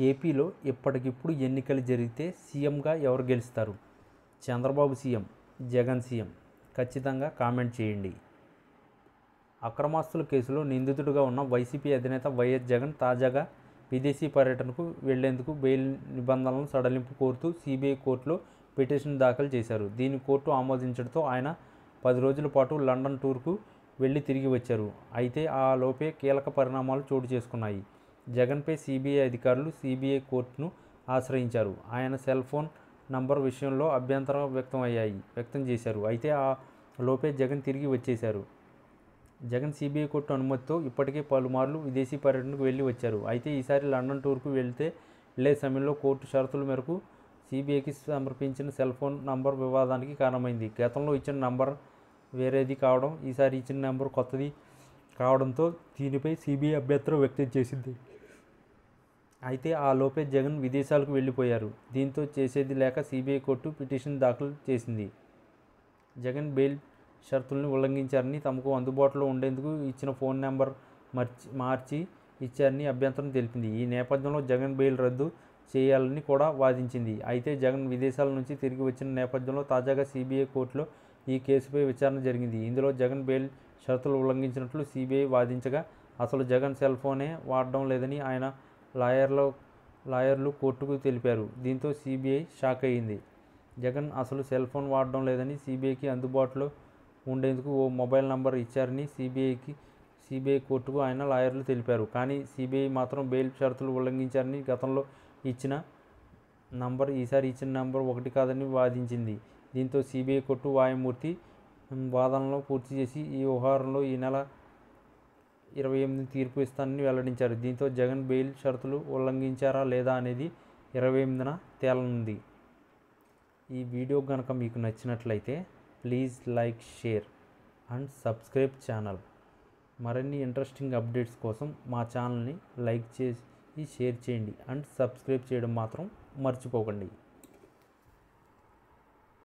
ఏపీలో ఇప్పటికిప్పుడు ఎన్నికలు జరిగితే సీఎంగా ఎవరు గెలుస్తారు? Chandrababu CM, Jagan CM? ఖచ్చితంగా కామెంట్ చేయండి. అక్రమాస్తుల కేసులో నిందితుడిగా ఉన్న వైసీపీ అధినేత వైఎస్ జగన్ తాజాగా విదేశీ పర్యటనకు వెళ్లేందుకు బెయిల్ నిబంధనలను సడలింపు కోరుతూ సిబిఐ కోర్టులో పిటిషన్ దాఖలు చేశారు. దీన్ని కోర్టు ఆమోదించడంతో ఆయన 10 రోజుల పాటు లండన్ టూర్కు వెళ్లి తిరిగి వచ్చారు. అయితే ఆ లోపే కీలక పరిణామాలు చోటు చేసుకున్నాయి. జగన్పై సిబిఐ అధికారులు సిబిఐ కోర్టును ఆశ్రయించారు. ఆయన సెల్ ఫోన్ నంబర్ విషయంలో అభ్యంతరం వ్యక్తం చేశారు. అయితే ఆ లోపే జగన్ తిరిగి వచ్చేశారు. జగన్ సిబిఐ కోర్టు అనుమతితో ఇప్పటికే పలుమార్లు విదేశీ పర్యటనకు వెళ్లి వచ్చారు. అయితే ఈసారి లండన్ టూర్కు వెళ్లే సమయంలో కోర్టు షరతుల మేరకు సిబిఐకి సమర్పించిన సెల్ ఫోన్ నంబర్ వివాదానికి కారణమైంది. గతంలో ఇచ్చిన నంబర్ వేరేది కావడం, ఈసారి ఇచ్చిన నంబర్ కొత్తది కావడంతో దీనిపై సిబిఐ అభ్యంతరం వ్యక్తం చేసింది. అయితే ఆ లోపే జగన్ విదేశాలకు వెళ్లిపోయారు. దీంతో చేసేది లేక సిబిఐ కోర్టు పిటిషన్ దాఖలు చేసింది. జగన్ బెయిల్ షరతులను ఉల్లంఘించారని, తమకు అందుబాటులో ఉండేందుకు ఇచ్చిన ఫోన్ నెంబర్ మార్చి ఇచ్చారని అభ్యంతరం తెలిపింది. ఈ నేపథ్యంలో జగన్ బెయిల్ రద్దు చేయాలని కూడా వాదించింది. అయితే జగన్ విదేశాల నుంచి తిరిగి వచ్చిన నేపథ్యంలో తాజాగా సిబిఐ కోర్టులో ఈ కేసుపై విచారణ జరిగింది. ఇందులో జగన్ బెయిల్ షరతులు ఉల్లంఘించినట్లు సిబిఐ వాదించగా, అసలు జగన్ సెల్ ఫోనే వాడడం లేదని ఆయన లాయర్లు కోర్టుకు తెలిపారు. దీంతో సిబిఐ షాక్ అయింది. జగన్ అసలు సెల్ ఫోన్ వాడడం లేదని, సిబిఐకి అందుబాటులో ఉండేందుకు ఓ మొబైల్ నంబర్ ఇచ్చారని సిబిఐ కోర్టుకు ఆయన లాయర్లు తెలిపారు. కానీ సిబిఐ మాత్రం బెయిల్ షరతులు ఉల్లంఘించారని, గతంలో ఇచ్చిన నంబర్ ఈసారి ఇచ్చిన నంబర్ ఒకటి కాదని వాదించింది. దీంతో సిబిఐ కోర్టు న్యాయమూర్తి వాదనలు పూర్తి చేసి ఈ వ్యవహారంలో ఈ నెల 28న తీర్పు ఇస్తానని వెల్లడించారు. దీంతో జగన్ బెయిల్ షరతులు ఉల్లంఘించారా లేదా అనేది 28న తేలనుంది. ఈ వీడియో కనుక మీకు నచ్చినట్లయితే please like, share and subscribe channel. మరిన్ని ఇంట్రెస్టింగ్ అప్డేట్స్ కోసం మా ఛానల్ని లైక్ చేసి షేర్ చేయండి అండ్ సబ్స్క్రైబ్ చేయడం మాత్రం మర్చిపోకండి.